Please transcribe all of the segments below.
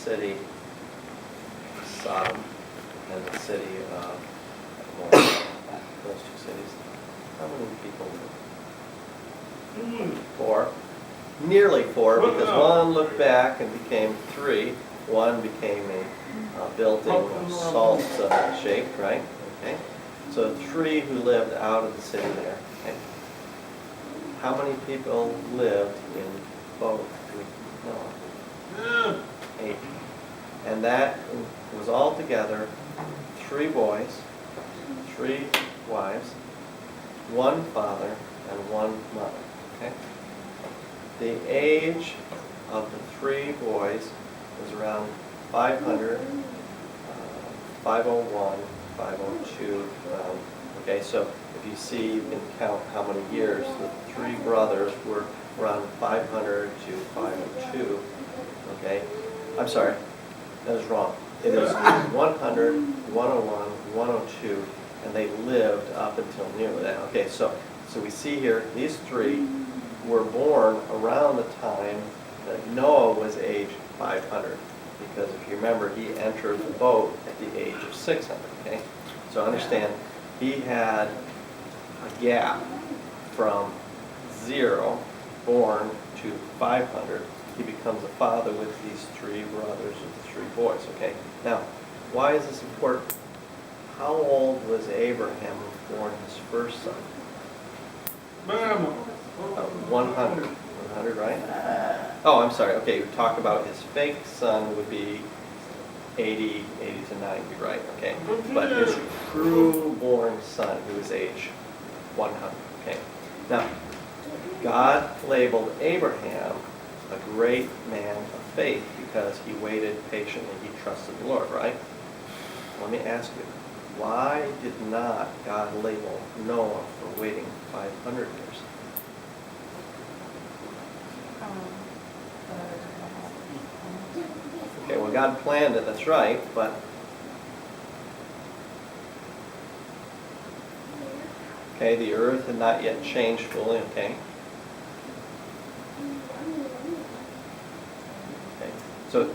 city Sodom and the city of Gomorrah. Those two cities. How many people live? 4. Nearly 4, because one looked back and became 3. One became a building salt shaped, right? Okay. So 3 who lived out of the city there. Okay. How many people lived in both with Noah? 8. And that was altogether 3 boys, 3 wives, 1 father, and 1 mother. Okay? The age of the 3 boys was around 500, 501, 502. Okay, so if you see, you can count how many years. The 3 brothers were around 500 to 502. Okay, I'm sorry, that is wrong. It is 100, 101, 102, and they lived up until nearly that. Okay, so we see here these 3 were born around the time that Noah was age 500, because if you remember, he entered the boat at the age of 600. Okay, so understand he had a gap from 0 born to 500. He becomes a father with these 3 brothers and 3 boys. Okay, now why is this important? How old was Abraham when born his first son? 100. 100, right? Oh, I'm sorry. Okay, we talked about his fake son would be 80 to 90, right? Okay, but his true born son, who is age 100. Okay, now God labeled Abraham a great man of faith because he waited patiently. He trusted the Lord, right? Let me ask you, why did not God label Noah for waiting 500 years? Okay, well, God planned it, that's right, but okay, the earth had not yet changed fully, okay? Okay, so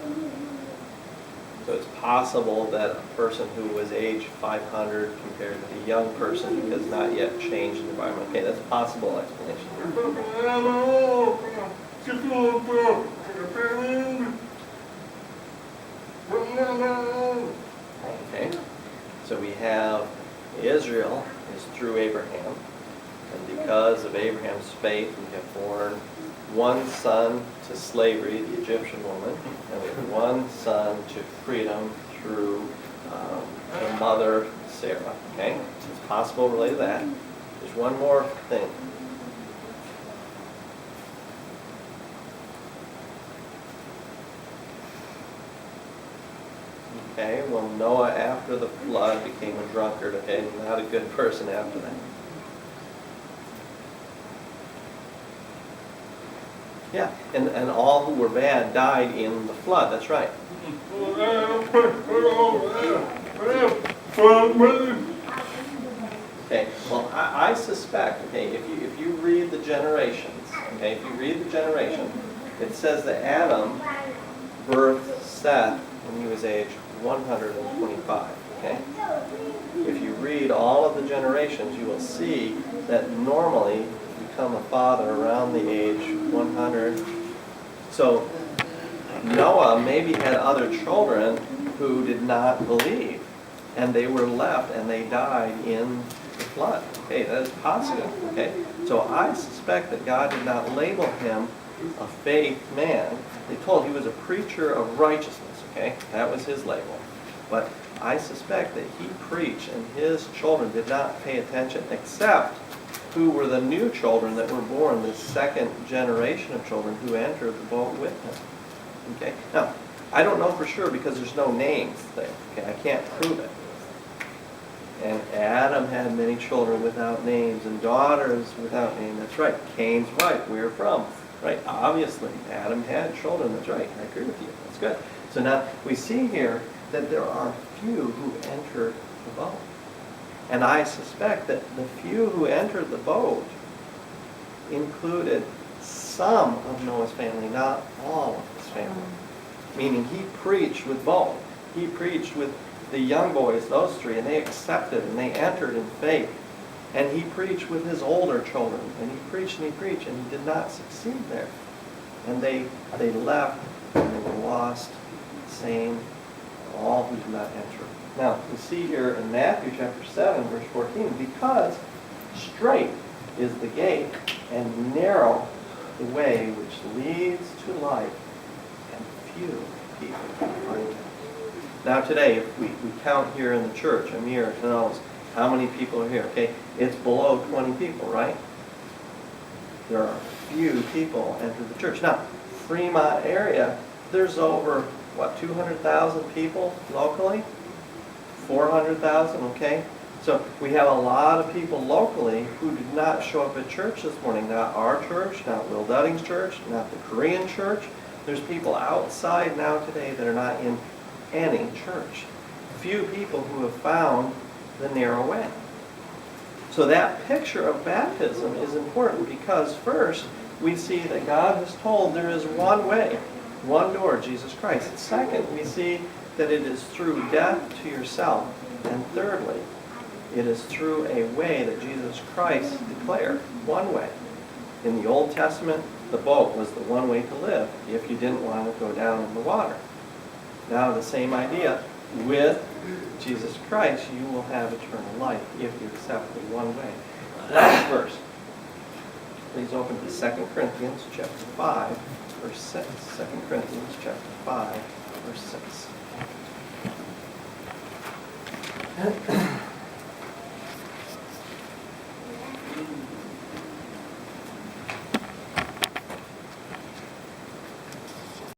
it's possible that a person who was age 500 compared to a young person who has not yet changed the environment. Okay, that's a possible explanation. Okay, so we have Israel is through Abraham, and because of Abraham's faith, we have born 1 son to slavery, the Egyptian woman, and we have 1 son to freedom through the mother, Sarah. Okay, it's possible related to that. There's one more thing. Okay, well, Noah after the flood became a drunkard, okay, not a good person after that. Yeah, and all who were bad died in the flood, that's right. Okay, well, I suspect, okay, if you read the generations, okay, if you read the generation, it says that Adam birthed Seth when he was age 125, okay? If you read all of the generations, you will see that normally you become a father around the age 100. So Noah maybe had other children who did not believe, and they were left and they died in the flood. Okay, that is possible, okay? So I suspect that God did not label him a faith man. They told he was a preacher of righteousness, okay? That was his label. But I suspect that he preached and his children did not pay attention, except who were the new children that were born, the second generation of children who entered the boat with him. Okay? Now, I don't know for sure because there's no names there. Okay? I can't prove it. And Adam had many children without names and daughters without names. That's right. Cain's wife, where from? Right? Obviously, Adam had children. That's right. I agree with you. That's good. So now we see here that there are few who entered the boat. And I suspect that the few who entered the boat included some of Noah's family, not all of his family. meaning he preached with both. He preached with the young boys, those three, and they accepted and they entered in faith. And he preached with his older children, and he preached, and he did not succeed there. And they left, and they were lost, same, all who did not enter. Now, we see here in Matthew chapter 7, verse 14, because straight is the gate, and narrow the way which leads to life, and few people find it. Now today, if we count here in the church, Amir knows how many people are here, okay? It's below 20 people, right? There are few people enter the church. Now, Fremont area, there's over, 200,000 people locally? 400,000, okay? So we have a lot of people locally who did not show up at church this morning. Not our church, not Will Dudding's church, not the Korean church. There's people outside now today that are not in any church. Few people who have found the narrow way. So that picture of baptism is important because first, we see that God has told there is one way, one door, Jesus Christ. Second, we see that it is through death to yourself. And thirdly, it is through a way that Jesus Christ declared, one way. In the Old Testament, the boat was the one way to live if you didn't want to go down in the water. Now the same idea, with Jesus Christ, you will have eternal life if you accept the one way. Last verse. Please open to 2 Corinthians chapter 5, verse 6. 2 Corinthians chapter 5, verse 6.